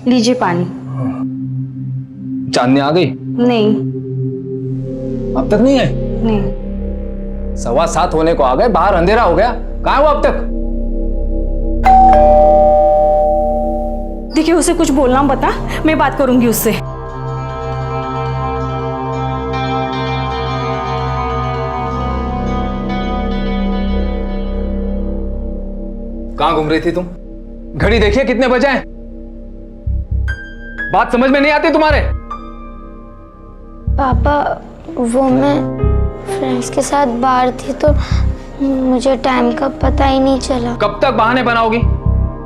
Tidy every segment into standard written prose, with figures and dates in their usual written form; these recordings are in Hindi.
लीजिए पानी। चांदनी आ गई? नहीं। अब तक नहीं है? नहीं। 7:15 होने को आ गए, बाहर अंधेरा हो गया, कहाँ है वो अब तक? देखिए उसे कुछ बोलना बता, मैं बात करूंगी उससे। कहाँ घूम रही थी तुम? घड़ी देखिए कितने बजे हैं? बात समझ में नहीं आती तुम्हारे? पापा वो मैं फ्रेंड्स के साथ बाहर थी तो मुझे टाइम का पता ही नहीं चला। कब तक बहाने बनाओगी?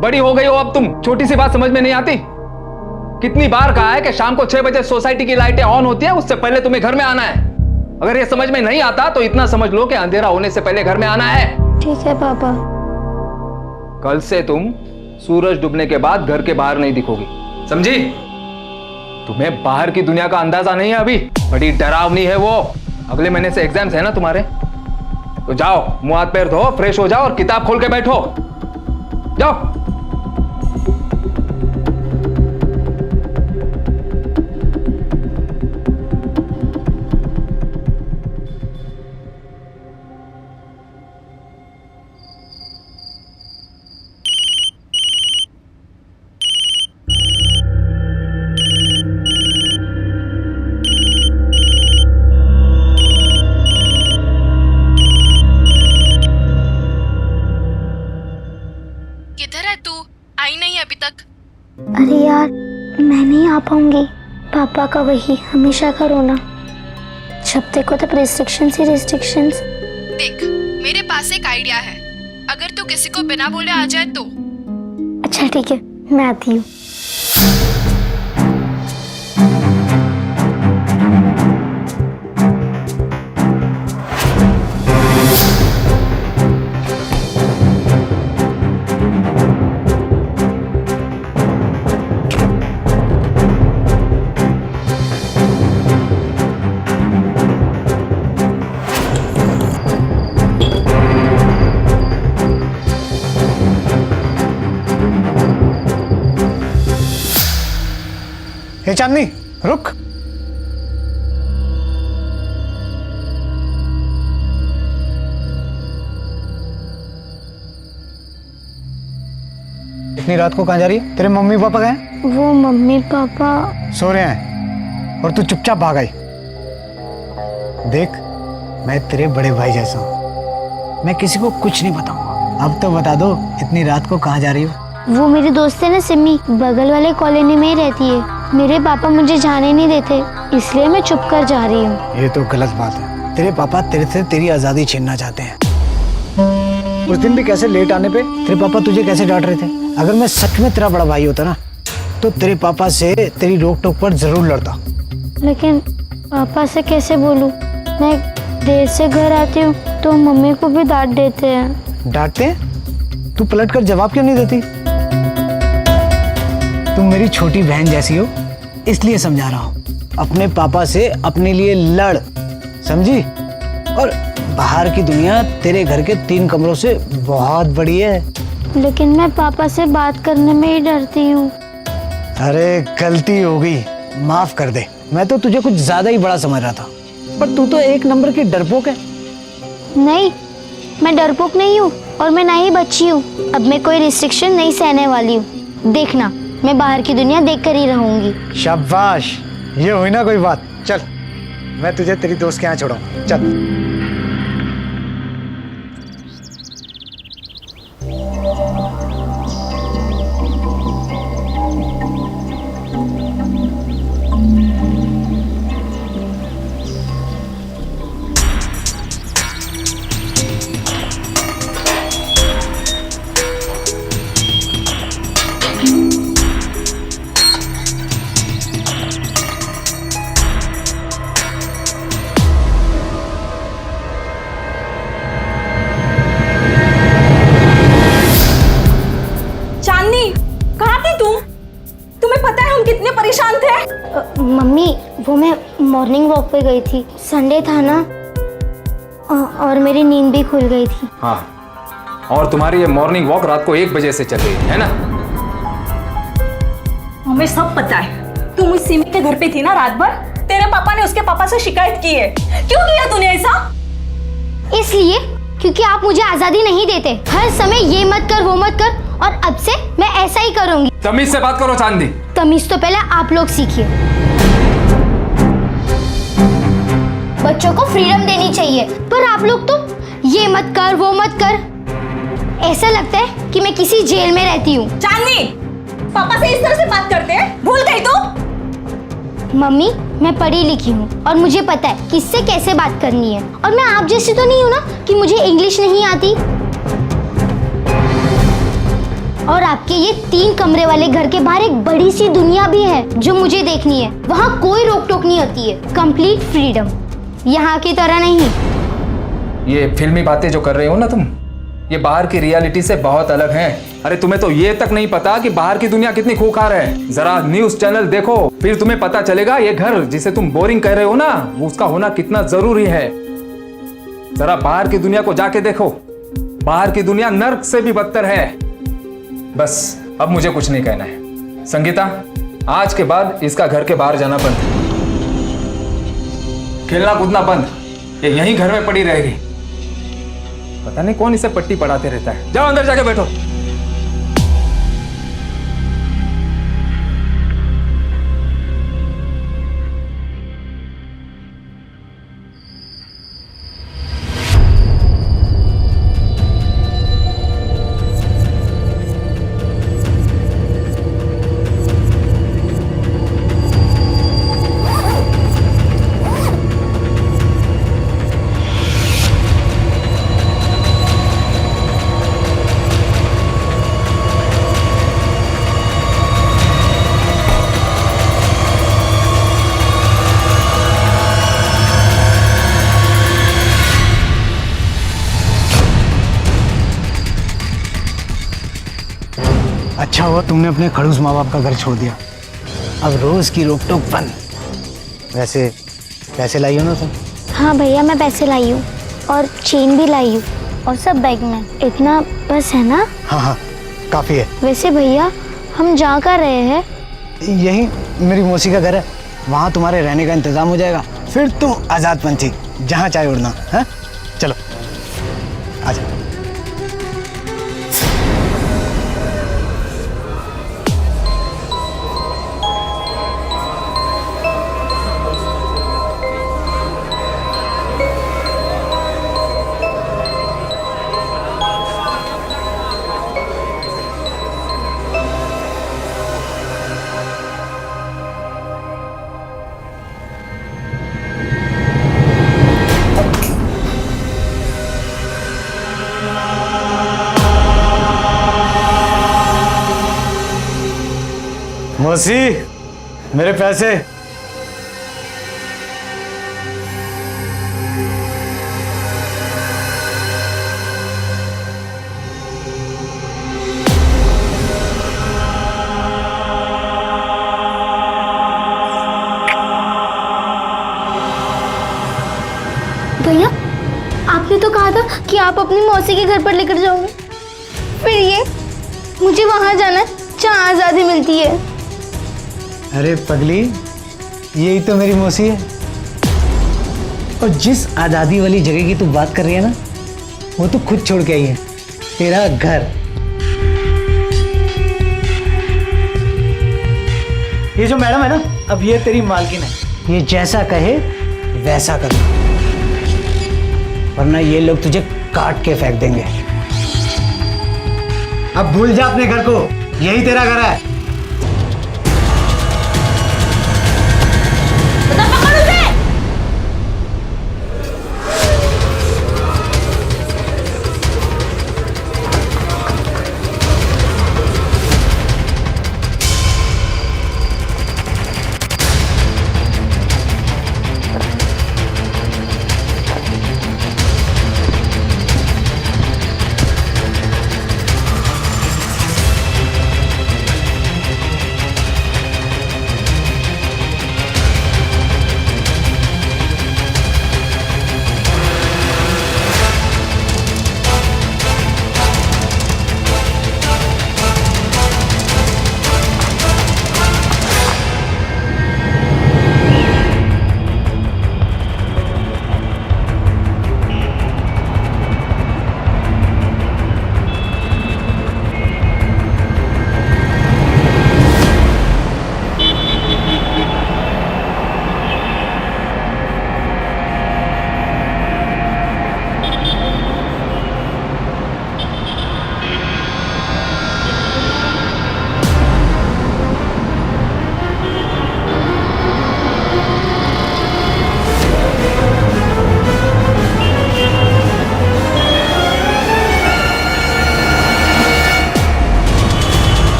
बड़ी हो गई हो अब तुम, छोटी सी बात समझ में नहीं आती? कितनी बार कहा है कि शाम को 6 बजे सोसाइटी की लाइटें ऑन होती है, उससे पहले तुम्हें घर में आना है। अगर ये समझ में नहीं आता तो इतना समझ लो कि अंधेरा होने से पहले घर में आना है। ठीक है पापा। कल से तुम सूरज डूबने के बाद घर के बाहर नहीं दिखोगी, समझी? तुम्हें बाहर की दुनिया का अंदाजा नहीं है अभी, बड़ी डरावनी है वो। अगले महीने से एग्जाम्स है ना तुम्हारे, तो जाओ मुंह हाथ पैर धो, फ्रेश हो जाओ और किताब खोल के बैठो। जाओ। किधर है तू? आई नहीं अभी तक। अरे यार मैं नहीं आ पाऊंगी, पापा का वही हमेशा का रोना। जब देखो तब रिस्ट्रिक्शंस ही रिस्ट्रिक्शंस। देख मेरे पास एक आइडिया है, अगर तू किसी को बिना बोले आ जाए तो। अच्छा ठीक है, मैं आती हूँ। हे चांदनी रुक। इतनी रात को कहाँ जा रही है? तेरे मम्मी पापा गए? वो मम्मी पापा सो रहे हैं और तू चुपचाप भाग आई। देख मैं तेरे बड़े भाई जैसा हूँ, मैं किसी को कुछ नहीं बताऊंगा। अब तो बता दो इतनी रात को कहाँ जा रही हो? वो मेरी दोस्त है ना सिमी, बगल वाले कॉलोनी में ही रहती है। मेरे पापा मुझे जाने नहीं देते, इसलिए मैं चुप कर जा रही हूँ। ये तो गलत बात है, तेरे पापा तेरे से तेरी आजादी छीनना चाहते हैं। उस दिन भी कैसे लेट आने पे तेरे पापा तुझे कैसे डांट रहे थे? अगर मैं सच में तेरा बड़ा भाई होता ना तो तेरे पापा से तेरी रोक टोक पर जरूर लड़ता। लेकिन पापा से कैसे बोलूं? मैं देर से घर आती हूँ तो मम्मी को भी डांट देते हैं। डांटते हैं? तू पलट कर जवाब क्यों नहीं देती? तुम मेरी छोटी बहन जैसी हो, इसलिए समझा रहा हूँ। अपने पापा से अपने लिए लड़, समझी? और बाहर की दुनिया तेरे घर के 3 कमरों से बहुत बड़ी है। लेकिन मैं पापा से बात करने में ही डरती हूँ। अरे गलती हो गई, माफ कर दे। मैं तो तुझे कुछ ज्यादा ही बड़ा समझ रहा था, पर तू तो 1 नंबर की डरपोक है। नहीं, मैं डरपोक नहीं हूँ और मैं ना ही बच्ची हूँ। अब मैं कोई रिस्ट्रिक्शन नहीं सहने वाली हूँ। देखना मैं बाहर की दुनिया देख कर ही रहूंगी। शाबाश, ये हुई ना कोई बात। चल मैं तुझे तेरी दोस्त के यहाँ छोड़ूंगा, चल। मम्मी वो मैं मॉर्निंग वॉक पे गई थी, संडे था ना, और मेरी नींद भी खुल गई थी। हाँ, और तुम्हारी ये मॉर्निंग वॉक रात को 1 बजे से चल रही है ना? हमें सब पता है। तुम उस सिमी के घर पे थी ना रात भर? तेरे पापा ने उसके पापा से शिकायत की है। क्यों किया तूने ऐसा? इसलिए क्योंकि आप मुझे आजादी नहीं देते। हर समय ये मत कर वो मत कर, और अब से मैं ऐसा ही करूंगी। तमीज से बात करो चांदी। तमीज तो पहले आप लोग सीखिए। बच्चों को फ्रीडम देनी चाहिए, पर आप लोग तो ये मत कर वो मत कर। ऐसा लगता है कि मैं किसी जेल में रहती हूँ। चांदनी, पापा से इस तरह से बात करते हैं? भूल गई तू? मम्मी, मैं पढ़ी लिखी हूँ और मुझे पता है किससे कैसे बात करनी है। और मैं आप जैसी तो नहीं हूँ ना कि मुझे इंग्लिश नहीं आती। और आपके ये 3 कमरे वाले घर के बाहर एक बड़ी सी दुनिया भी है जो मुझे देखनी है। वहाँ कोई रोक टोक नहीं होती है। कंप्लीट फ्रीडम, यहाँ की तरह नहीं। ये फिल्मी बातें जो कर रहे हो ना तुम, ये बाहर की रियलिटी से बहुत अलग हैं। अरे तुम्हें तो ये तक नहीं पता कि बाहर की दुनिया कितनी खूंखार है। जरा न्यूज़ चैनल देखो, फिर तुम्हें पता चलेगा ये घर जिसे तुम बोरिंग कह रहे हो ना, वो उसका होना कितना जरूरी है। जरा बाहर की दुनिया को जाके देखो, बाहर की दुनिया नर्क से भी बदतर है। बस अब मुझे कुछ नहीं कहना है। संगीता, आज के बाद इसका घर के बाहर जाना बंद, खेलना कूदना बंद, ये यहीं घर में पड़ी रहेगी। पता नहीं कौन इसे पट्टी पढ़ाते रहता है। जाओ अंदर जाके बैठो। अच्छा हुआ तुमने अपने खड़ूस माँ बाप का घर छोड़ दिया। अब रोज की रोक टोक बंद। वैसे पैसे लाई हो ना तुम? हाँ भैया, मैं पैसे लाई हूँ और चेन भी लाई हूँ और सब बैग में। इतना बस है ना? हाँ हाँ, काफी है। वैसे भैया, हम जा कर रहे हैं? यही मेरी मौसी का घर है, वहाँ तुम्हारे रहने का इंतजाम हो जाएगा। फिर तुम आजाद पंछी, जहाँ चाहे उड़ना है। चलो आजा। मौसी, मेरे पैसे। भैया, आपने तो कहा था कि आप अपनी मौसी के घर पर लेकर जाओगे। फिर ये मुझे वहां जाना है जहाँ आजादी मिलती है। अरे पगली, यही तो मेरी मौसी है। और जिस आज़ादी वाली जगह की तू बात कर रही है ना, वो तो खुद छोड़ के आई है, तेरा घर। ये जो मैडम है ना, अब ये तेरी मालकिन है। ये जैसा कहे वैसा करना, वरना ये लोग तुझे काट के फेंक देंगे। अब भूल जा अपने घर को, यही तेरा घर है।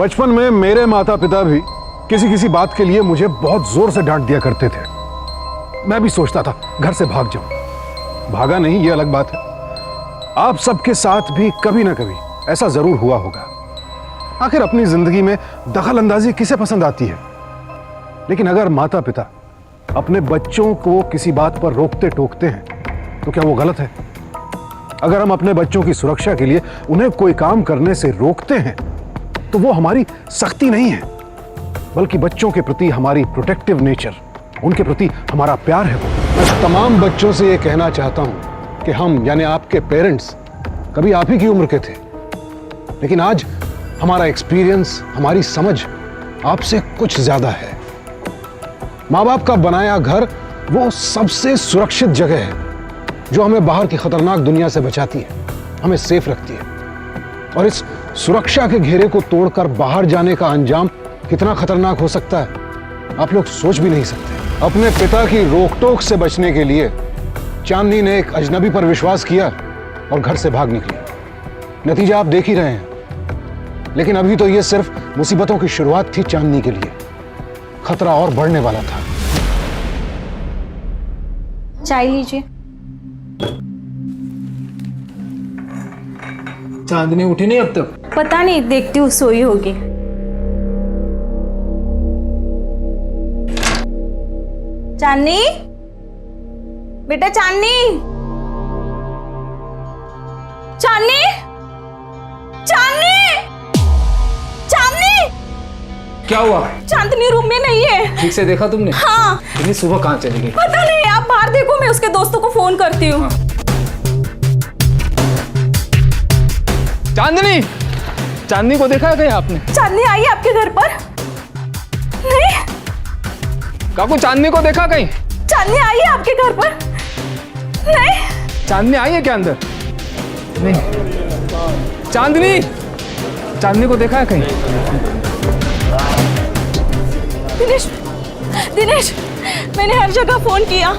बचपन में मेरे माता पिता भी किसी किसी बात के लिए मुझे बहुत जोर से डांट दिया करते थे। मैं भी सोचता था घर से भाग जाऊं। भागा नहीं, ये अलग बात है। आप सबके साथ भी कभी ना कभी ऐसा जरूर हुआ होगा। आखिर अपनी जिंदगी में दखल अंदाजी किसे पसंद आती है? लेकिन अगर माता पिता अपने बच्चों को किसी बात पर रोकते टोकते हैं तो क्या वो गलत है? अगर हम अपने बच्चों की सुरक्षा के लिए उन्हें कोई काम करने से रोकते हैं तो वो हमारी सख्ती नहीं है, बल्कि बच्चों के प्रति हमारी प्रोटेक्टिव नेचर, उनके प्रति हमारा प्यार है। मैं तमाम बच्चों से ये कहना चाहता हूं कि हम यानी आपके पेरेंट्स कभी आप ही की उम्र के थे, लेकिन आज हमारा एक्सपीरियंस, हमारी समझ आपसे कुछ ज्यादा है। माँ बाप का बनाया घर वो सबसे सुरक्षित जगह है जो हमें बाहर की खतरनाक दुनिया से बचाती है, हमें सेफ रखती है। और इस सुरक्षा के घेरे को तोड़कर बाहर जाने का अंजाम कितना खतरनाक हो सकता है आप लोग सोच भी नहीं सकते। अपने पिता की रोक-टोक से बचने के लिए चांदनी ने एक अजनबी पर विश्वास किया और घर से भाग निकली। नतीजा आप देख ही रहे हैं। लेकिन अभी तो यह सिर्फ मुसीबतों की शुरुआत थी। चांदनी के लिए खतरा और बढ़ने वाला था। चाय लीजिए। चांदनी उठी नहीं अब तक? पता नहीं, देखती हूँ, सोई होगी। चांदनी, बेटा चांदनी, चांदनी, चांदनी, चांदनी। क्या हुआ? चांदनी रूम में नहीं है। ठीक से देखा तुमने? हाँ। इतनी सुबह कहाँ चली गई? पता नहीं, आप बाहर देखो, मैं उसके दोस्तों को फोन करती हूँ। चांदनी, चांदनी को देखा है कहीं आपने? चांदनी आई है आपके घर पर? नहीं। काकू, चांदनी को देखा कहीं? चांदनी आई है आपके घर पर? नहीं। चांदनी आई है क्या अंदर? नहीं। चांदनी, चांदनी को देखा है कहीं? दिनेश, दिनेश, मैंने हर जगह फोन किया,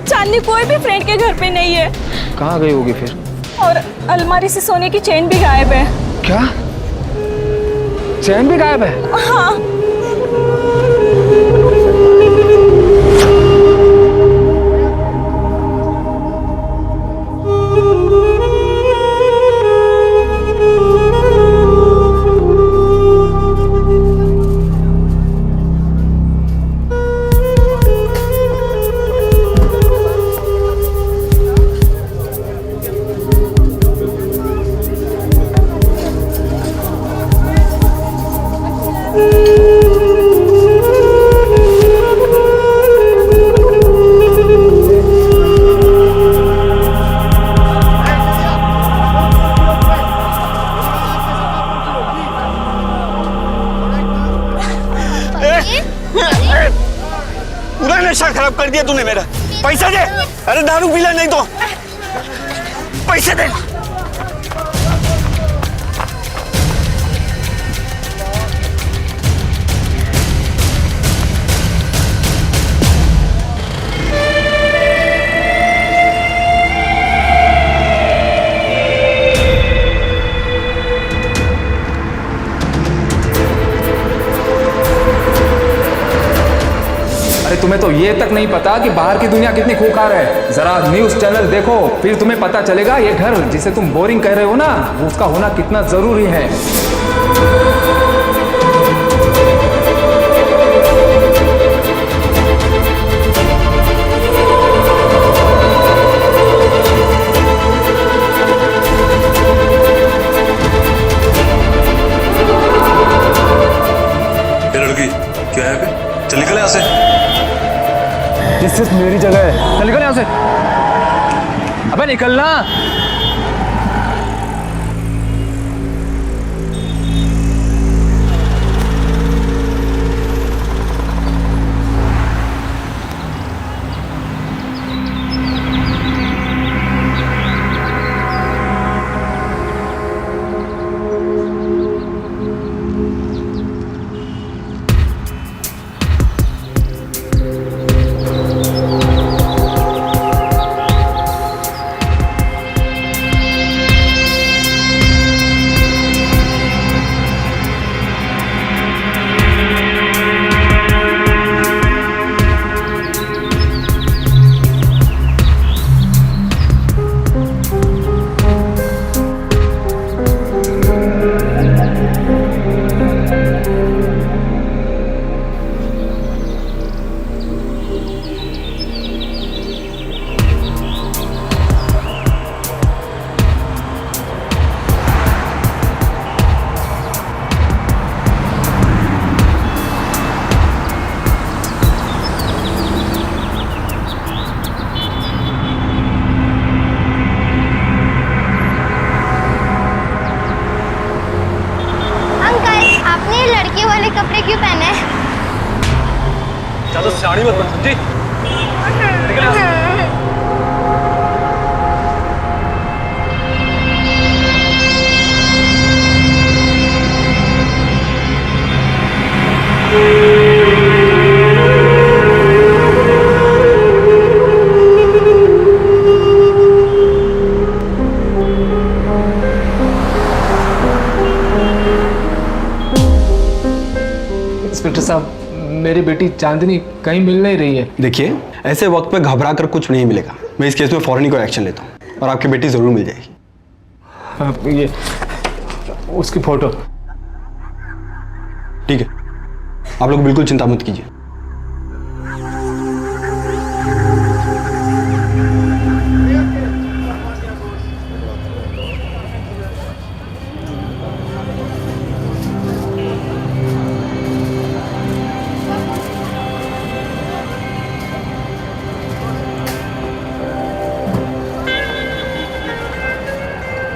चांदनी कोई भी फ्रेंड के घर पे नहीं है। कहाँ गई होगी फिर? और अलमारी से सोने की चेन भी गायब है। क्या? चैन भी गायब है? हाँ। पूरा नशा खराब कर दिया तूने मेरा। पैसा दे। अरे दारू पीला नहीं तो पैसे दे। तुम्हें तो ये तक नहीं पता कि बाहर की दुनिया कितनी खूंखार है। जरा न्यूज़ चैनल देखो, फिर तुम्हें पता चलेगा ये घर जिसे तुम बोरिंग कह रहे हो ना, वो उसका होना कितना जरूरी है। लड़की क्या है बे? चल निकल यहाँ से। ये सिर्फ मेरी जगह है, चल निकल यहाँ से। अबे निकलना। ज्यादा सियाणी मत बन, समझी? निकल यहाँ से। इंस्पेक्टर साहब, मेरी बेटी चांदनी कहीं मिल नहीं रही है। देखिए, ऐसे वक्त पे घबरा कर कुछ नहीं मिलेगा। मैं इस केस में फौरन ही कोई एक्शन लेता हूँ और आपकी बेटी जरूर मिल जाएगी। ये उसकी फोटो। ठीक है, आप लोग बिल्कुल चिंता मत कीजिए।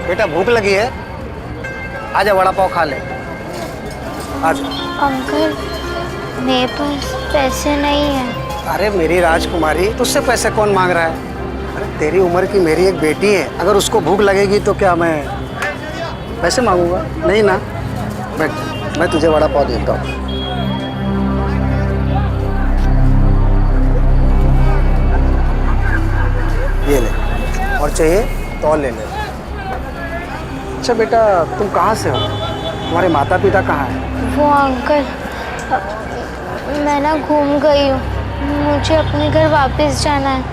बेटा भूख लगी है, आजा वड़ा पाव खा ले। आजा। अंकल, मेरे पास पैसे नहीं है। अरे मेरी राजकुमारी, तुझसे पैसे कौन मांग रहा है? अरे तेरी उम्र की मेरी एक बेटी है, अगर उसको भूख लगेगी तो क्या मैं पैसे मांगूंगा? नहीं ना। बैठ, मैं तुझे वड़ा पाव देता हूँ। ये ले, और चाहिए तो और ले ले। अच्छा बेटा, तुम कहाँ से हो? तुम्हारे माता पिता कहाँ हैं? वो अंकल, मैं ना घूम गई हूँ, मुझे अपने घर वापस जाना है।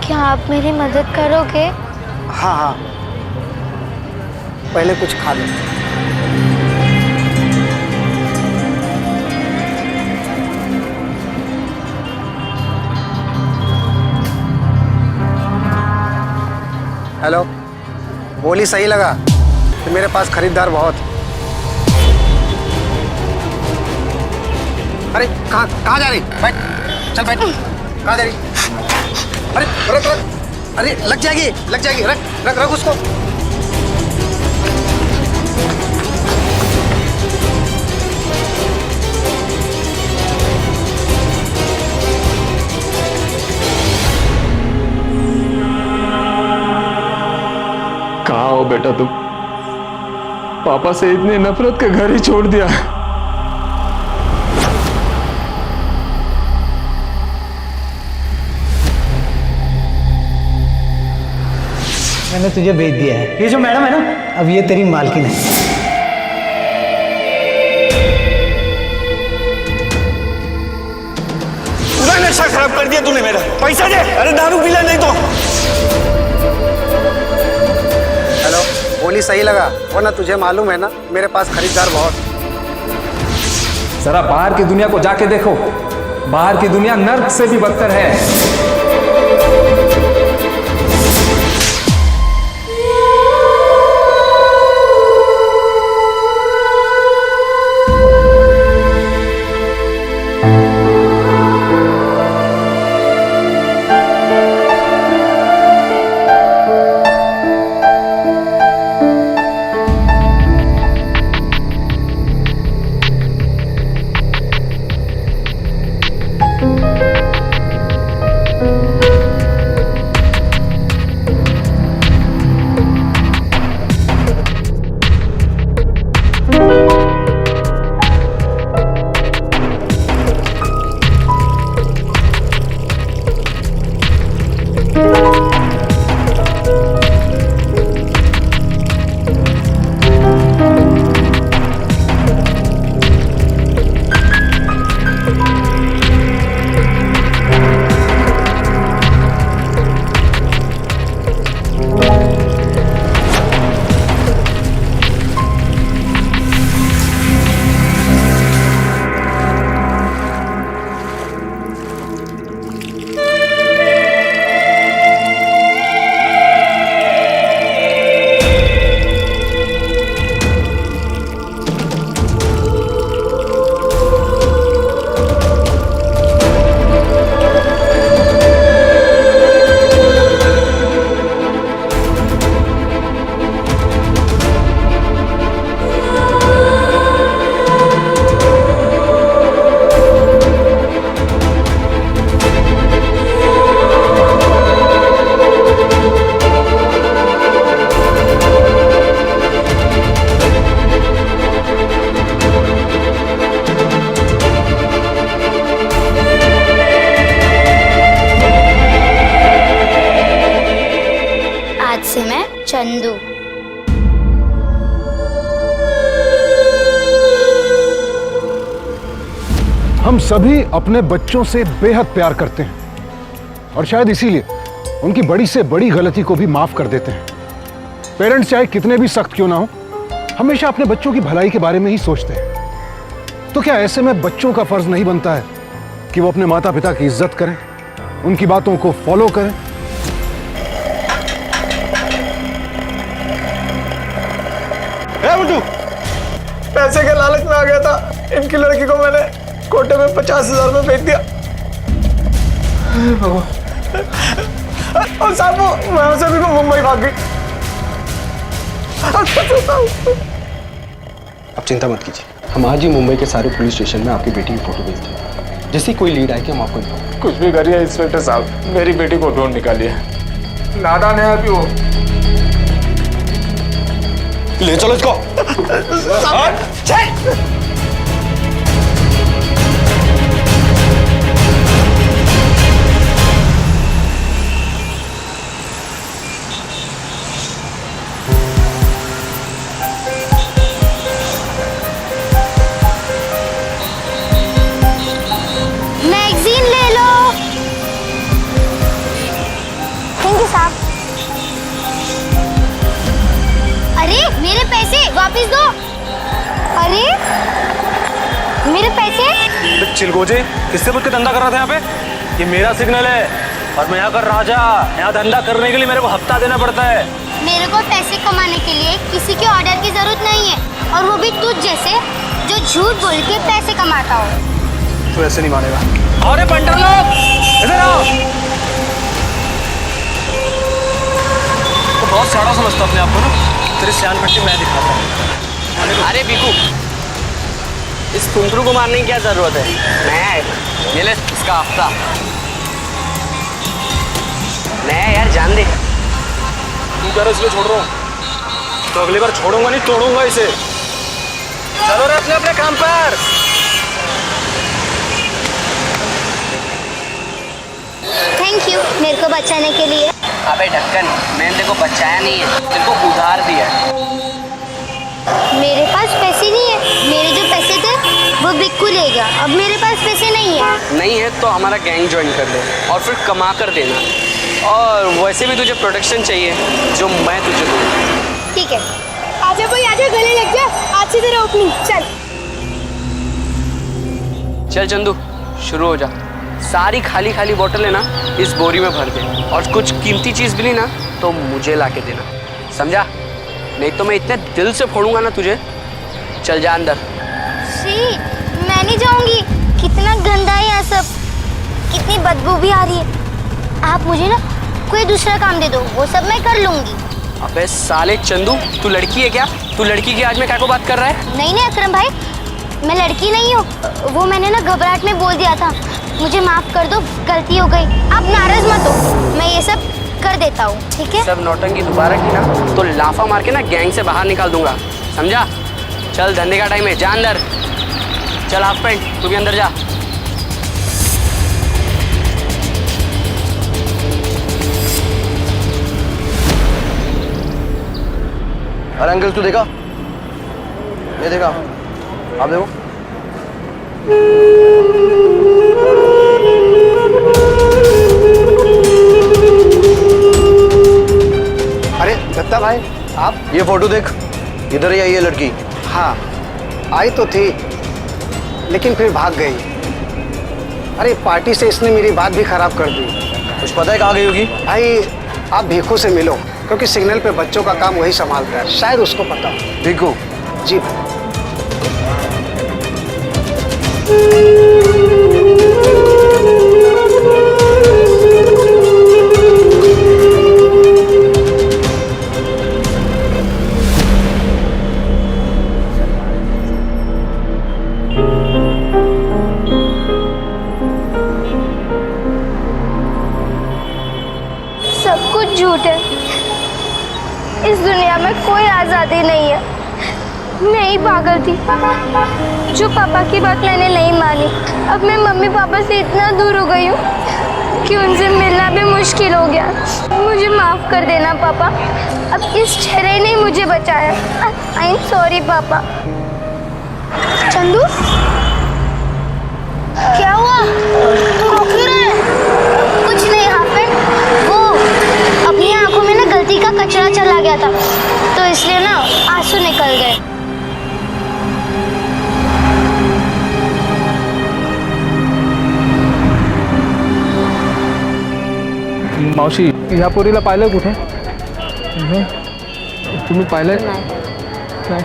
क्या आप मेरी मदद करोगे? हाँ हाँ, पहले कुछ खा लो। हेलो, बोली सही लगा कि मेरे पास खरीदार बहुत। अरे कहाँ जा रही? बैठ, चल बैठ। कहाँ जा रही? अरे रख रख, अरे लग जाएगी, रख रख रख उसको। कहाँ हो बेटा तुम? पापा से इतनी नफरत का घर ही छोड़ दिया। मैंने तुझे भेज दिया है। ये जो मैडम है ना, अब ये तेरी मालकिन है। पूरा नशा खराब कर दिया तूने मेरा। पैसा दे, अरे दारू पीला नहीं तो। हेलो, बोली सही लगा, वरना तुझे मालूम है ना मेरे पास खरीदार बहुत। जरा बाहर की दुनिया को जाके देखो, बाहर की दुनिया नर्क से भी बदतर है। आज से मैं चंदू। हम सभी अपने बच्चों से बेहद प्यार करते हैं और शायद इसीलिए उनकी बड़ी से बड़ी गलती को भी माफ कर देते हैं। पेरेंट्स चाहे कितने भी सख्त क्यों ना हो, हमेशा अपने बच्चों की भलाई के बारे में ही सोचते हैं। तो क्या ऐसे में बच्चों का फर्ज नहीं बनता है कि वो अपने माता पिता की इज्जत करें, उनकी बातों को फॉलो करें? मुंटू, पैसे के लालच में आ गया था, इनकी लड़की को मैंने कोटे में 50,000 रुपये फेंक दिया। और साहब मैं उसे भी मुंबई भाग गई। आप चिंता मत कीजिए, हम आज ही मुंबई के सारे पुलिस स्टेशन में आपकी बेटी की फोटो भेजते हैं। जैसे कोई लीड आएगी हम आपको इन्फॉर्म। कुछ भी करिए इंस्पेक्टर साहब, मेरी बेटी को ढूंढ निकालिए। नादान है अभी वो। ले चलो इसको। मैगजीन ले लो। थैंक यू साहब। अरे मेरे पैसे वापस दो। अरे मेरे पैसे। चिलगोजे, किससे पूछ के धंधा कर रहा था यहाँ पे? ये मेरा सिग्नल है और मैं यहाँ का राजा। यहाँ धंधा करने के लिए मेरे को हफ्ता देना पड़ता है। मेरे को पैसे कमाने के लिए किसी के ऑर्डर की जरूरत नहीं है, और वो भी तुझ जैसे जो झूठ बोल के पैसे कमाता हो। तू ऐसे नहीं मानेगा। अरे बंटर लोग इधर आओ। तो बहुत साड़ा समझता अपने आप को ना। तेरी सियान पट्टी मैं दिखाता हूँ। अरे बिकू, इस कुंकरू को मारने की क्या जरूरत है? मैं ये ले इसका हफ्ता। नहीं यार जान दे। तू कह रहा इसलिए छोड़ रहा हूँ, तो अगली बार छोड़ूंगा नहीं, तोड़ूंगा इसे। चलो रे अपने अपने काम पर। थैंक यू मेरे को बचाने के लिए। अबे ढक्कन, मैंने तेरे को बचाया नहीं है, तेरे को उधार दिया है। मेरे पास पैसे नहीं है, मेरे जो पैसे थे वो बिक्कू ले गया। अब मेरे पास पैसे नहीं है। नहीं है तो हमारा गैंग ज्वाइन कर ले और फिर कमा कर देना। और वैसे भी तुझे प्रोटेक्शन चाहिए जो मैं तुझे दूँगा। ठीक है, आजा कोई आजा, गले लग जा। आज से तेरा ओपनिंग। चल चल चंदू, शुरू हो जा। सारी खाली खाली बोतल है ना इस बोरी में भर दे, और कुछ कीमती चीज मिली ना तो मुझे ला के देना, समझा? नहीं तो मैं इतने दिल से फोड़ूंगा ना तुझे। चल जा अंदर। सी, मैं नहीं जाऊंगी। कितना गंदा है यहाँ सब, कितनी बदबू भी आ रही है। आप मुझे ना कोई दूसरा काम दे दो, वो सब मैं कर लूंगी। अबे साले चंदू, तू लड़की है क्या? तू लड़की की आज में क्या को बात कर रहा है? नहीं नहीं अकरम भाई, मैं लड़की नहीं हूँ। वो मैंने ना घबराहट में बोल दिया था, मुझे माफ कर दो, गलती हो गई। आप नाराज मत हो, मैं ये सब कर देता हूँ, ठीक है? सब नौटंकी दोबारा की ना तो लाफा मार के ना गैंग से बाहर निकाल दूंगा, समझा? चल धंधे का टाइम है, जा अंदर। चल हाफ पैंट, तू भी अंदर जा। अरे अंकल तू देखा? ये देखा? आप देखो। अरे दत्ता भाई, आप ये फोटो देख, इधर ही आई है लड़की। हाँ आई तो थी, लेकिन फिर भाग गई। अरे पार्टी से इसने मेरी बात भी खराब कर दी। कुछ पता है कहाँ गई होगी? भाई आप भीखू से मिलो, क्योंकि सिग्नल पे बच्चों का काम वही संभालता है, शायद उसको पता हो। भीखू? जी भाई। सब कुछ झूठ है, इस दुनिया में कोई आज़ादी नहीं है। मैं ही पागल थी जो पापा की बात मैंने नहीं मानी। अब मैं मम्मी पापा से इतना दूर हो गई हूँ कि उनसे मिलना भी मुश्किल हो गया। मुझे माफ कर देना पापा, अब इस चेहरे ने मुझे बचाया। आई एम सॉरी पापा। चंदू, क्या हुआ? तू रो क्यों रहा है? कुछ नहीं हाफिज, वो अपनी आंखों में ना गलती का कचरा चला गया था, तो इसलिए ना आंसू निकल गए। मावशी, ह्या पोरीला पाहिलं कुठे? नाही. तुम्ही पाहिलंय? नाही.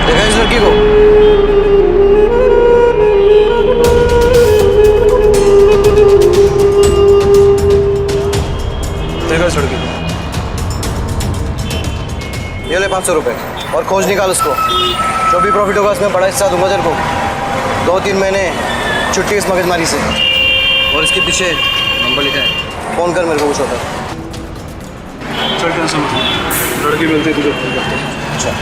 देखा इस लड़की को? देखा इस लड़की को? ये ले 500 रुपए और खोज निकाल उसको। जो भी प्रॉफिट होगा उसमें बड़ा हिस्सा दूंगा तेरे को। 2-3 महीने छुट्टी इस मगजमारी से। और इसके पीछे नंबर लिखा है, फोन कर मेरे को कुछ होता है। चल टेंशन मत ले, लड़की मिलती है तुझे फोन करते हैं। अच्छा।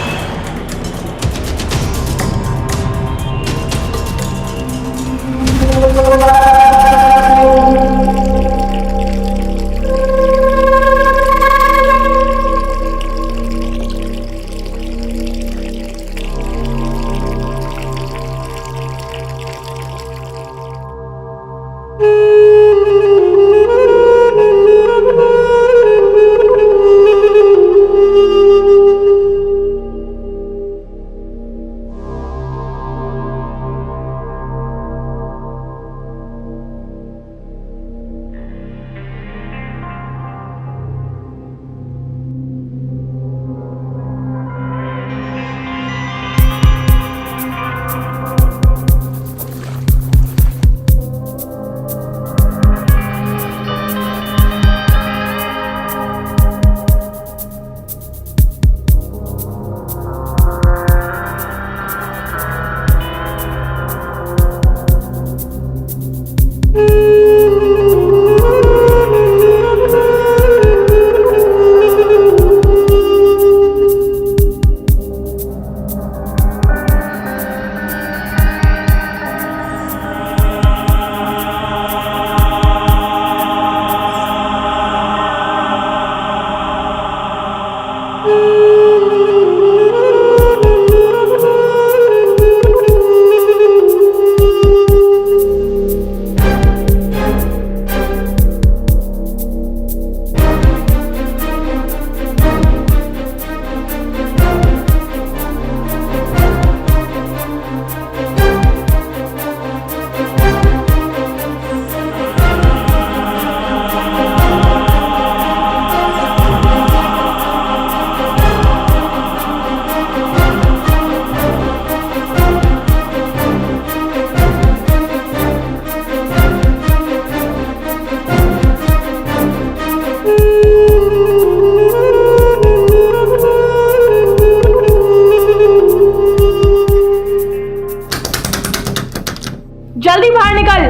जल्दी बाहर निकल।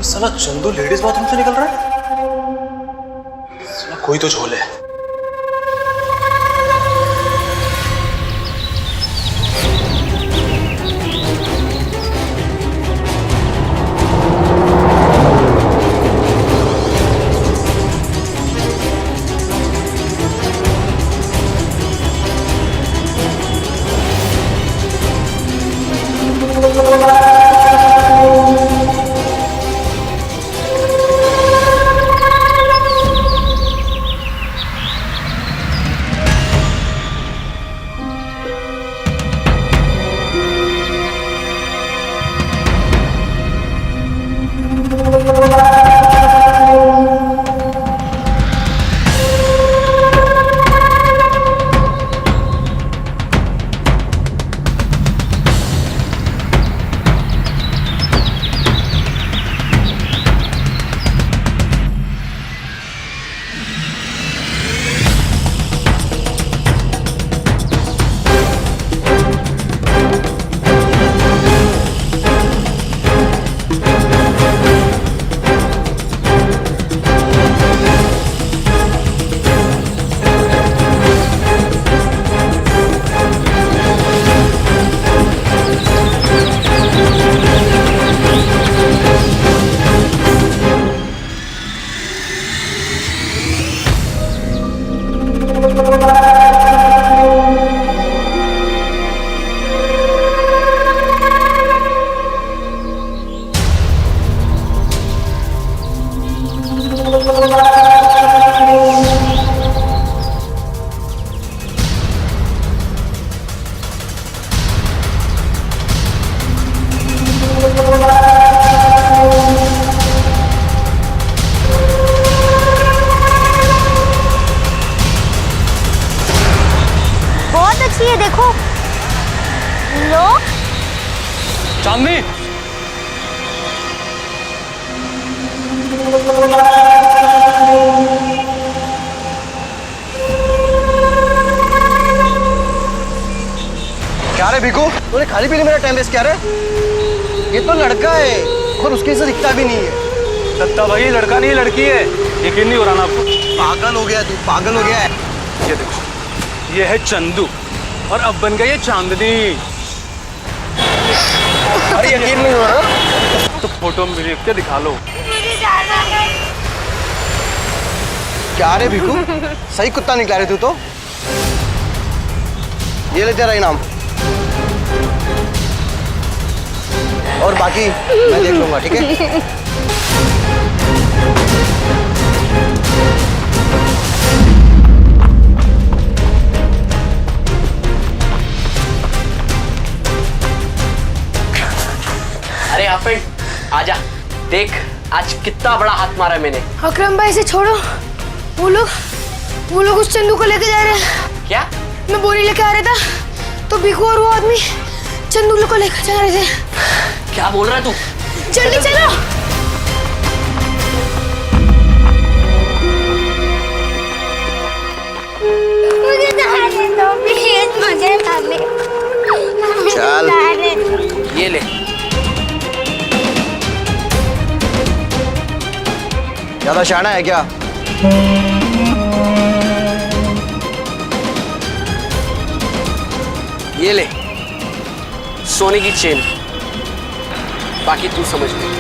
साला चंदू लेडीज बाथरूम से निकल रहा है। साला कोई तो झोल है। बहुत अच्छी है, देखो। लो। चांदनी, क्या रे भिकू, तूने खाली पीने मेरा टाइम वेस्ट किया रे? ये तो लड़का है और उसके से दिखता भी नहीं है। दत्ता भाई लड़का नहीं लड़की है, यकीन नहीं हो रहा ना आपको? पागल हो गया तू, पागल हो गया है। ये देखो, ये है चंदू और अब बन गई है चांदनी। अरे यकीन नहीं हो रहा? तो फोटो में देख के दिखा लो। क्या रे भिकू, सही कुत्ता निकला रे तू तो। ये ले तेरा इनाम, और बाकी मैं देख लूंगा, ठीक है? अरे आफिन, आजा, देख आज कितना बड़ा हाथ मारा है मैंने। अकरम भाई से छोड़ो, वो लोग उस चंदू को लेके जा रहे हैं। क्या? मैं बोरी लेके आ रहा था तो भिकू और वो आदमी चंदू को लेकर जा रहे थे। क्या बोल रहा है तू? जल्दी चलो। मुझे नहाने दो प्लीज, मुझे नहाने। चल। ये ले। ज्यादा शाना है क्या? ये ले, सोने की चेन, बाकी तू समझ ले।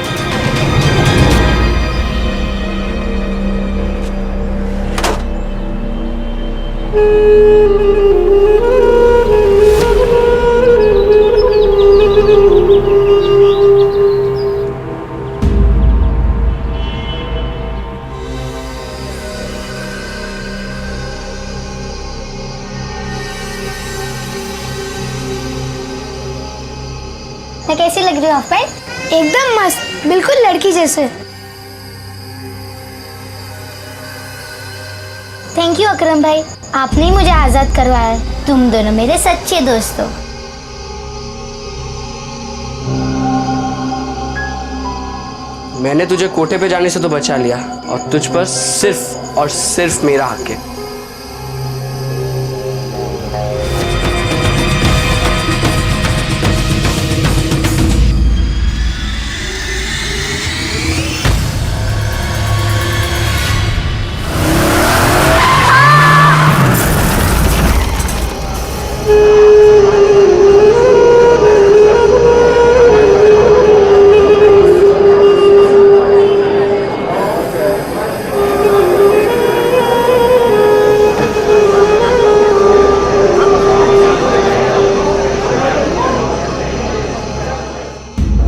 मैं कैसी लग रही हूँ आप भाई? एकदम मस्त, बिल्कुल लड़की जैसे। थैंक यू अकरम भाई, आपने ही मुझे आजाद करवाया। तुम दोनों मेरे सच्चे दोस्त हो। मैंने तुझे कोठे पे जाने से तो बचा लिया और तुझ पर सिर्फ और सिर्फ मेरा हक है।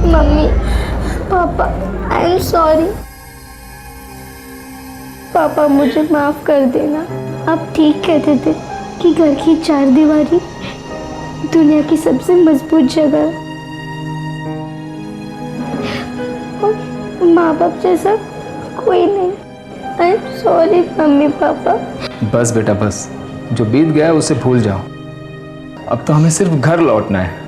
मम्मी, पापा, आई एम सॉरी। पापा मुझे माफ कर देना। आप ठीक कहते थे कि घर की चार दीवारी दुनिया की सबसे मजबूत जगह है। माँ बाप जैसा कोई नहीं। I am sorry mummy papa. बस बेटा बस, जो बीत गया है उसे भूल जाओ। अब तो हमें सिर्फ घर लौटना है।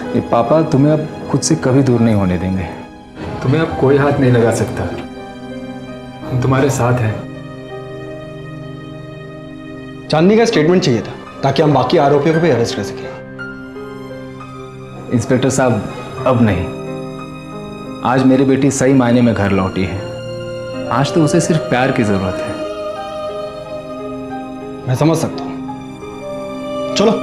ये पापा तुम्हें अब खुद से कभी दूर नहीं होने देंगे। तुम्हें अब कोई हाथ नहीं लगा सकता। हम तुम्हारे साथ हैं। चांदनी का स्टेटमेंट चाहिए था ताकि हम बाकी आरोपियों को भी अरेस्ट कर सकें। इंस्पेक्टर साहब, अब नहीं। आज मेरी बेटी सही मायने में घर लौटी है। आज तो उसे सिर्फ प्यार की जरूरत है। मैं समझ सकता हूं। चलो।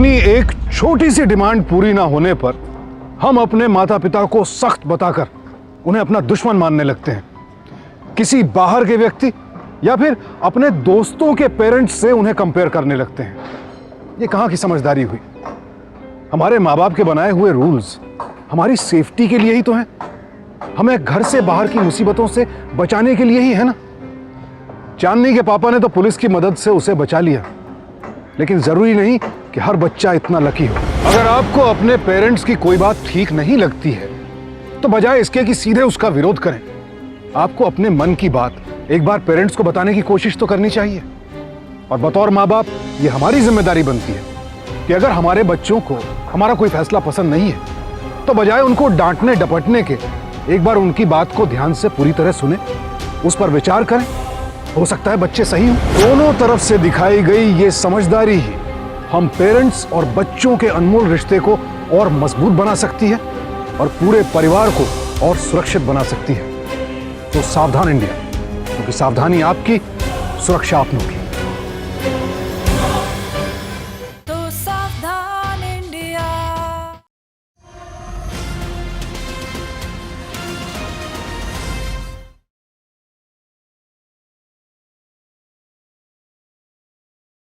अपनी एक छोटी सी डिमांड पूरी ना होने पर हम अपने माता पिता को सख्त बताकर उन्हें अपना दुश्मन मानने लगते हैं। किसी बाहर के व्यक्ति या फिर अपने दोस्तों के पेरेंट्स से उन्हें कंपेयर करने लगते हैं। ये कहाँ की समझदारी हुई? हमारे माँ बाप के बनाए हुए रूल्स हमारी सेफ्टी के लिए ही तो हैं, हमें घर से बाहर की मुसीबतों से बचाने के लिए ही है ना। चांदनी के पापा ने तो पुलिस की मदद से उसे बचा लिया, लेकिन जरूरी नहीं कि हर बच्चा इतना लकी हो। अगर आपको अपने पेरेंट्स की कोई बात ठीक नहीं लगती है तो बजाय इसके कि सीधे उसका विरोध करें, आपको अपने मन की बात एक बार पेरेंट्स को बताने की कोशिश तो करनी चाहिए। और बतौर माँ बाप ये हमारी जिम्मेदारी बनती है कि अगर हमारे बच्चों को हमारा कोई फैसला पसंद नहीं है तो बजाय उनको डांटने डपटने के एक बार उनकी बात को ध्यान से पूरी तरह सुने, उस पर विचार करें। हो सकता है बच्चे सही हों। दोनों तरफ से दिखाई गई ये समझदारी ही हम पेरेंट्स और बच्चों के अनमोल रिश्ते को और मजबूत बना सकती है और पूरे परिवार को और सुरक्षित बना सकती है। तो सावधान इंडिया, क्योंकि सावधानी आपकी, सुरक्षा अपनों की।